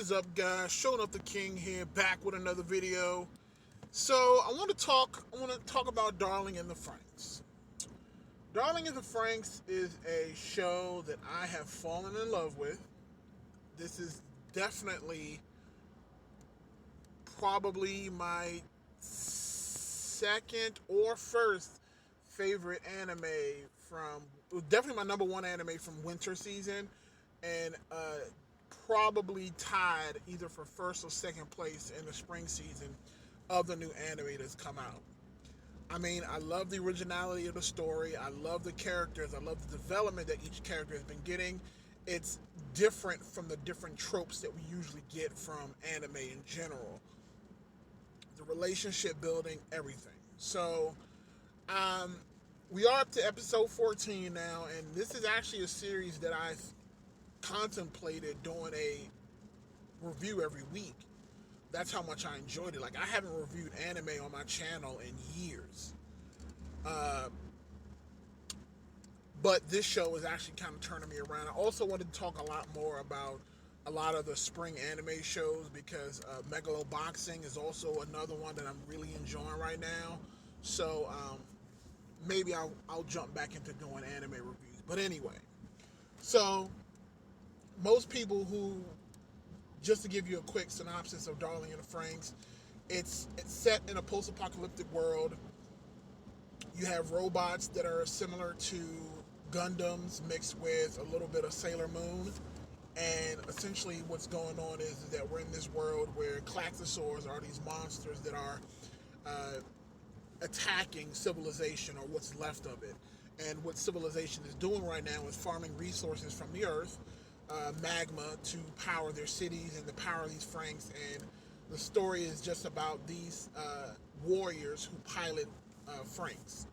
is up, guys? Showing up the king here, back with another video. So I want to talk about Darling in the Franxx. Darling in the Franxx is a show that I have fallen in love with. This is definitely probably my second or first favorite anime from, definitely my number one anime from winter season, and probably tied either for first or second place in the spring season of the new anime that's come out. I mean, I love the originality of the story. I love the characters. I love the development that each character has been getting. It's different from the different tropes that we usually get from anime in general. The relationship building, everything. So, um, we are up to episode 14 now, and this is actually a series that I've contemplated doing a review every week. That's how much I enjoyed it. Like, I haven't reviewed anime on my channel in years. Uh, but this show is actually kind of turning me around. I also wanted to talk a lot more about a lot of the spring anime shows because Megalo Boxing is also another one that I'm really enjoying right now. So maybe I'll jump back into doing anime reviews. But anyway, so most people who, just to give you a quick synopsis of Darling in the Franxx, it's set in a post-apocalyptic world. You have robots that are similar to Gundams mixed with a little bit of Sailor Moon. And essentially what's going on is that we're in this world where Klaxosaurs are these monsters that are attacking civilization, or what's left of it. And what civilization is doing right now is farming resources from the earth, magma, to power their cities and to power these Franxx. And the story is just about these warriors who pilot Franxx.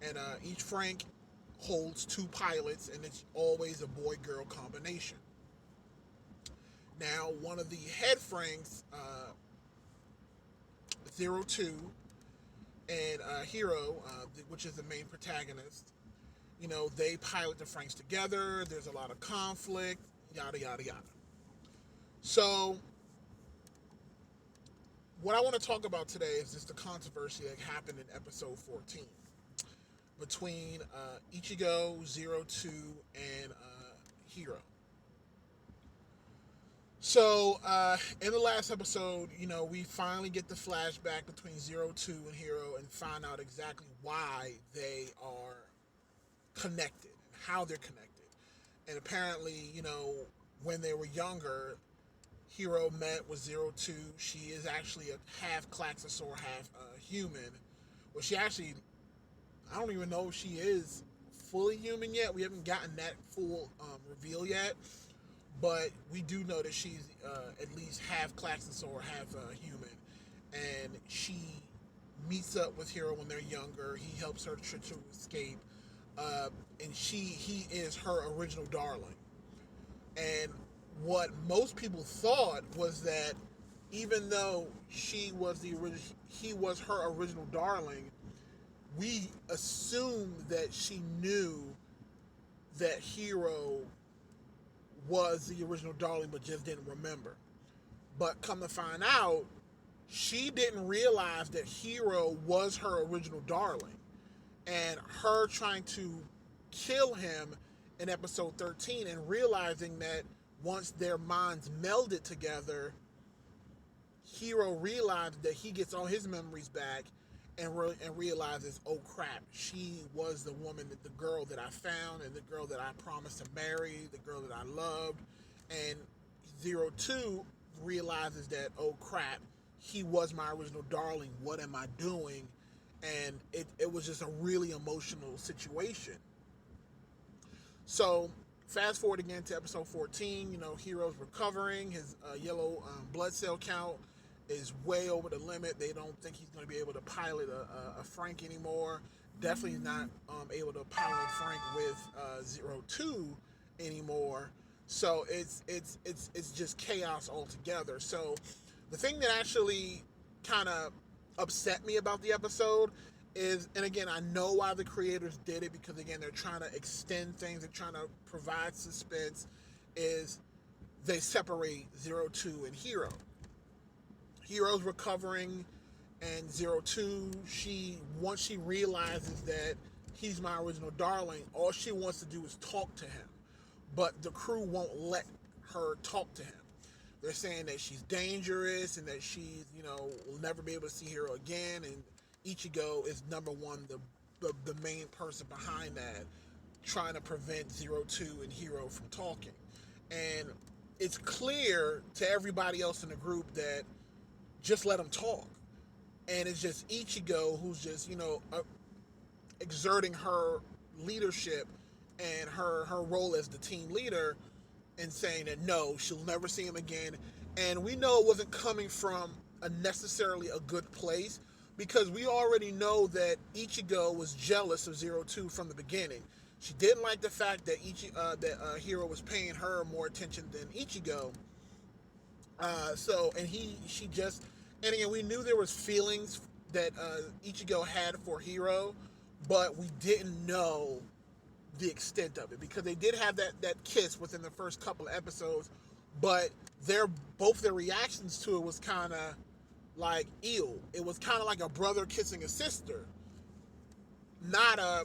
And each Frank holds two pilots, and it's always a boy-girl combination. Now, one of the head Franxx, 02, and Hero, which is the main protagonist, you know, they pilot the Franxx together. There's a lot of conflict, yada, yada, yada. So, what I want to talk about today is just the controversy that happened in episode 14 between Ichigo, 02, and Hero. So, in the last episode, you know, we finally get the flashback between 02 and Hero and find out exactly why they are connected and how they're connected. And apparently, you know, when they were younger, Hero met with 02. She is actually a half Klaxosaur, half human. Well, she actually, I don't even know if she is fully human yet. We haven't gotten that full reveal yet. But we do know that she's at least half Klaxosaur, half human. And she meets up with Hero when they're younger. He helps her to escape. And he is her original darling. And what most people thought was that even though he was her original darling, we assumed that she knew that Hero was the original darling, but just didn't remember. But come to find out, she didn't realize that Hero was her original darling. And her trying to kill him in episode 13 and realizing that once their minds melded together, Hero realized that he gets all his memories back and realizes, oh crap, she was the woman, the girl that I found, and the girl that I promised to marry, the girl that I loved. And 02 realizes that, oh crap, he was my original darling, what am I doing? And it was just a really emotional situation. So, fast forward again to episode 14, you know, Hero's recovering, his yellow blood cell count is way over the limit. They don't think he's going to be able to pilot a Frank anymore. Definitely not able to pilot a Frank with 02 anymore. So it's just chaos altogether. So the thing that actually kind of upset me about the episode is, and again, I know why the creators did it, because again, they're trying to extend things, they're trying to provide suspense, is they separate Zero Two and Hero. Hero's recovering, and Zero Two, once she realizes that he's my original darling, all she wants to do is talk to him. But the crew won't let her talk to him. They're saying that she's dangerous and that she's, will never be able to see Hero again. And Ichigo is number one, the main person behind that, trying to prevent Zero Two and Hero from talking. And it's clear to everybody else in the group that just let them talk. And it's just Ichigo who's just, exerting her leadership and her role as the team leader, and saying that no, she'll never see him again. And we know it wasn't coming from necessarily a good place, because we already know that Ichigo was jealous of Zero Two from the beginning. She didn't like the fact that Hero was paying her more attention than Ichigo. And again, we knew there was feelings that Ichigo had for Hero, but we didn't know the extent of it, because they did have that kiss within the first couple of episodes, but both their reactions to it was kind of like ew. It was kind of like a brother kissing a sister, not a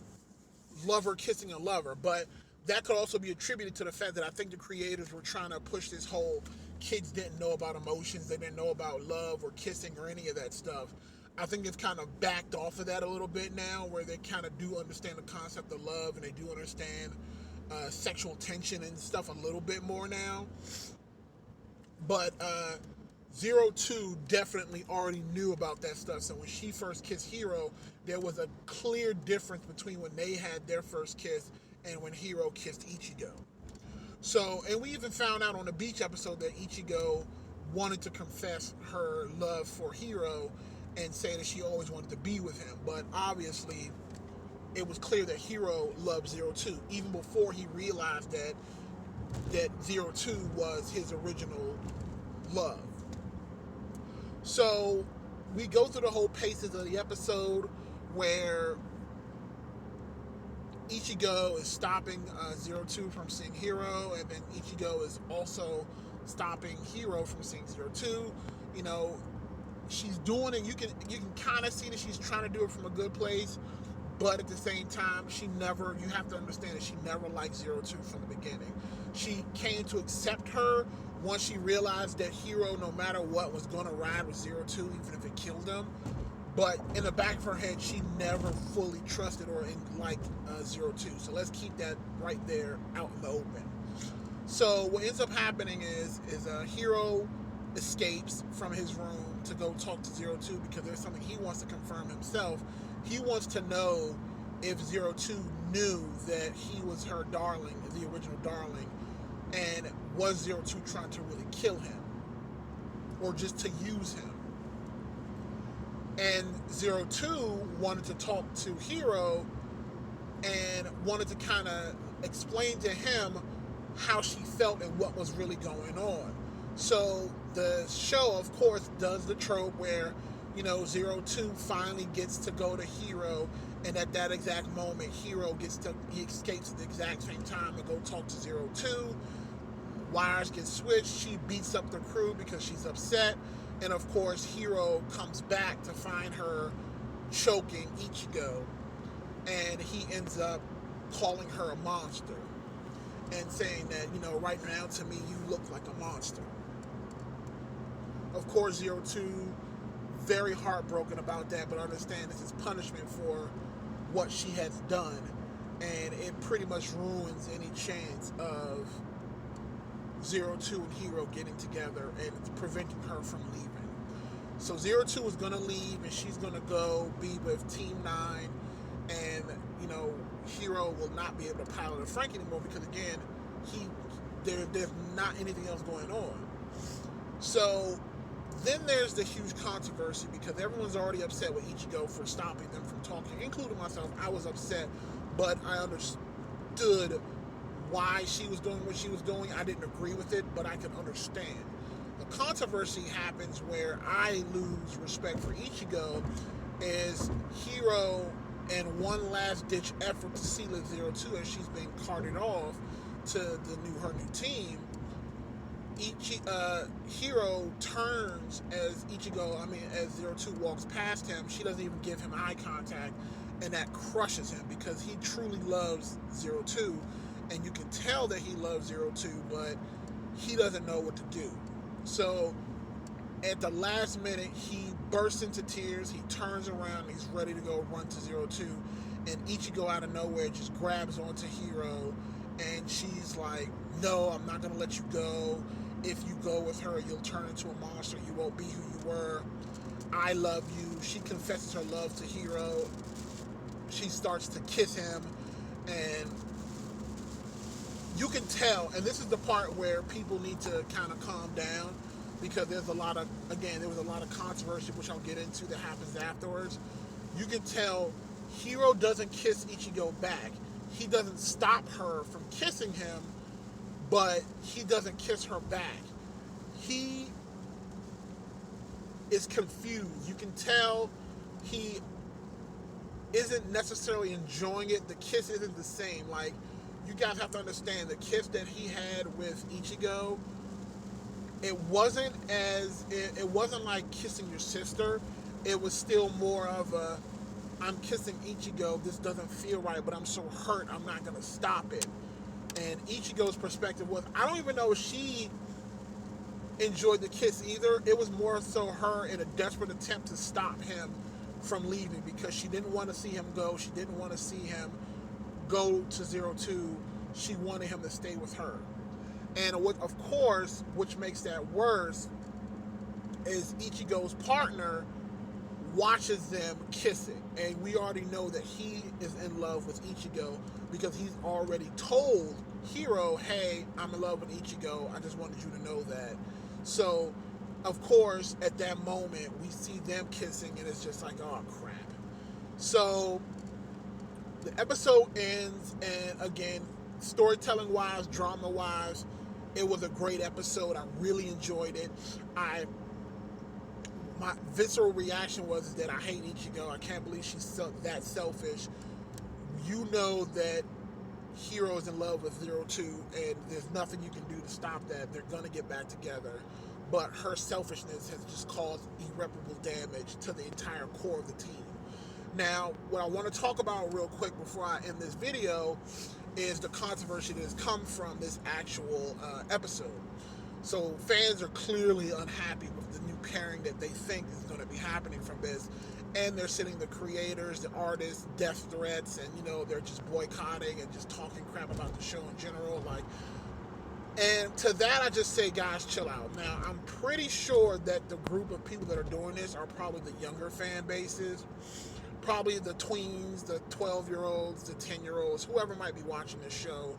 lover kissing a lover. But that could also be attributed to the fact that I think the creators were trying to push this whole kids didn't know about emotions, they didn't know about love or kissing or any of that stuff. I think it's kind of backed off of that a little bit now, where they kind of do understand the concept of love, and they do understand sexual tension and stuff a little bit more now. But Zero Two definitely already knew about that stuff. So when she first kissed Hero, there was a clear difference between when they had their first kiss and when Hero kissed Ichigo. So, and we even found out on the beach episode that Ichigo wanted to confess her love for Hero and say that she always wanted to be with him. But obviously, it was clear that Hero loved Zero Two, even before he realized that Zero Two was his original love. So we go through the whole paces of the episode where Ichigo is stopping Zero Two from seeing Hero, and then Ichigo is also stopping Hero from seeing Zero Two. She's doing it. You can kind of see that she's trying to do it from a good place, but at the same time, you have to understand that she never liked Zero Two from the beginning. She came to accept her once she realized that Hero, no matter what, was going to ride with Zero Two, even if it killed him. But in the back of her head, she never fully trusted or liked Zero Two. So let's keep that right there out in the open. So what ends up happening is Hero escapes from his room to go talk to Zero Two, because there's something he wants to confirm himself. He wants to know if Zero Two knew that he was her darling, the original darling, and was Zero Two trying to really kill him or just to use him. And Zero Two wanted to talk to Hero and wanted to kind of explain to him how she felt and what was really going on. So the show, of course, does the trope where, Zero Two finally gets to go to Hero, and at that exact moment, Hero he escapes at the exact same time to go talk to Zero Two. Wires get switched. She beats up the crew because she's upset. And of course, Hero comes back to find her choking Ichigo. And he ends up calling her a monster and saying that, right now to me, you look like a monster. Of course, Zero Two, very heartbroken about that, but understand this is punishment for what she has done. And it pretty much ruins any chance of Zero Two and Hero getting together, and it's preventing her from leaving. So Zero Two is going to leave, and she's going to go be with Team 9, and, Hero will not be able to pilot a Frank anymore, because, again, there's not anything else going on. So then there's the huge controversy, because everyone's already upset with Ichigo for stopping them from talking, including myself. I was upset, but I understood why she was doing what she was doing. I didn't agree with it, but I can understand. The controversy happens where I lose respect for Ichigo is Hero, in one last ditch effort to seal Zero Two as she's being carted off to her new team. Hiro turns as Zero Two walks past him. She doesn't even give him eye contact, and that crushes him because he truly loves Zero Two, and you can tell that he loves Zero Two, but he doesn't know what to do. So at the last minute, he bursts into tears. He turns around. And he's ready to go run to Zero Two, and Ichigo out of nowhere just grabs onto Hiro, and she's like, "No, I'm not gonna let you go. If you go with her, you'll turn into a monster. You won't be who you were. I love you." She confesses her love to Hiro. She starts to kiss him, and you can tell, and this is the part where people need to kind of calm down, because there was a lot of controversy, which I'll get into, that happens afterwards. You can tell Hiro doesn't kiss Ichigo back. He doesn't stop her from kissing him, but he doesn't kiss her back. He is confused. You can tell he isn't necessarily enjoying it. The kiss isn't the same. Like, you guys have to understand, the kiss that he had with Ichigo, it wasn't like kissing your sister. It was still more of a, I'm kissing Ichigo, this doesn't feel right, but I'm so hurt, I'm not going to stop it. And Ichigo's perspective was, I don't even know if she enjoyed the kiss either. It was more so her in a desperate attempt to stop him from leaving, because she didn't want to see him go. She didn't want to see him go to Zero Two. She wanted him to stay with her. And of course, which makes that worse, is Ichigo's partner watches them kissing, and we already know that he is in love with Ichigo, because he's already told Hiro, "Hey, I'm in love with Ichigo, I just wanted you to know that." So of course at that moment we see them kissing, and it's just like, oh crap. So the episode ends, and again, storytelling wise, drama wise, it was a great episode. I really enjoyed it. My visceral reaction was that I hate Ichigo. I can't believe she's that selfish. You know that Hiro is in love with Zero Two, and there's nothing you can do to stop that. They're going to get back together. But her selfishness has just caused irreparable damage to the entire core of the team. Now, what I want to talk about real quick before I end this video is the controversy that has come from this actual episode. So fans are clearly unhappy with the new pairing that they think is going to be happening from this, and they're sending the creators, the artists, death threats, and they're just boycotting and just talking crap about the show in general. And to that I just say, guys, chill out. Now, I'm pretty sure that the group of people that are doing this are probably the younger fan bases, probably the tweens, the 12-year-olds, the 10-year-olds, whoever might be watching this show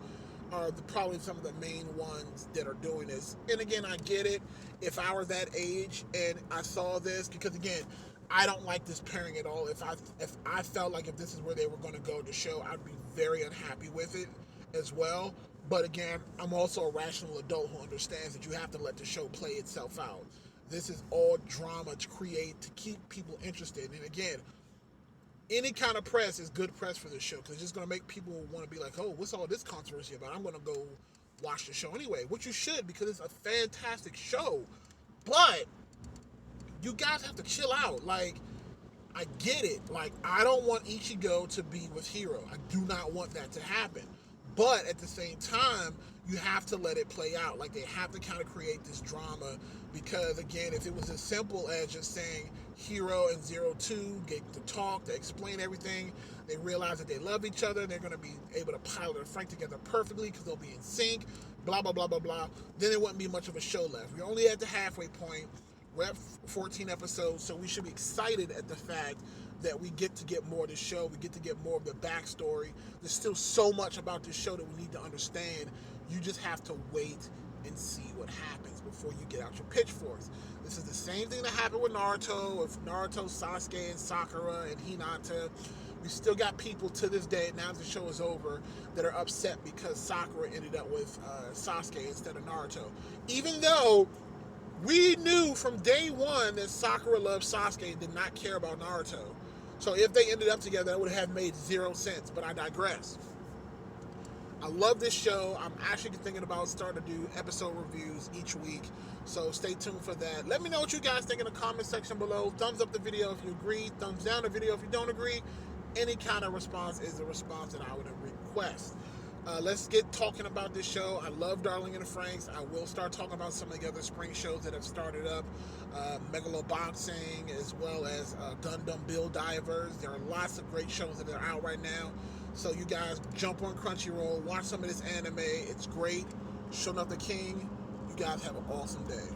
are probably some of the main ones that are doing this. And again, I get it. If I were that age and I saw this, because again, I don't like this pairing at all. If I felt like if this is where they were going to go to show, I'd be very unhappy with it as well. But again, I'm also a rational adult who understands that you have to let the show play itself out. This is all drama to keep people interested. And again, any kind of press is good press for this show, because it's just going to make people want to be like, oh, what's all this controversy about? I'm going to go watch the show anyway, which you should, because it's a fantastic show. But you guys have to chill out. Like, I get it. Like, I don't want Ichigo to be with Hiro. I do not want that to happen. But at the same time, you have to let it play out. Like, they have to kind of create this drama, because again, if it was as simple as just saying Hiro and Zero Two get to talk, to explain everything, they realize that they love each other, they're going to be able to pilot and fight together perfectly because they'll be in sync, blah, blah, blah, blah, blah, then there wouldn't be much of a show left. We're only at the halfway point. We're at 14 episodes, so we should be excited at the fact that we get to get more of the show. We get to get more of the backstory. There's still so much about this show that we need to understand. You just have to wait and see what happens before you get out your pitchforks. This is the same thing that happened with Naruto, with Naruto, Sasuke, and Sakura, and Hinata. We still got people to this day, now that the show is over, that are upset because Sakura ended up with Sasuke instead of Naruto. Even though we knew from day one that Sakura loved Sasuke and did not care about Naruto. So if they ended up together, that would have made zero sense, but I digress. I love this show. I'm actually thinking about starting to do episode reviews each week, so stay tuned for that. Let me know what you guys think in the comment section below. Thumbs up the video if you agree, thumbs down the video if you don't agree. Any kind of response is a response that I would request. Let's get talking about this show. I love Darling in the Franxx. I will start talking about some of the other spring shows that have started up. Megaloboxing, as well as Gundam Build Divers. There are lots of great shows that are out right now. So you guys jump on Crunchyroll, watch some of this anime. It's great. Showing up the king. You guys have an awesome day.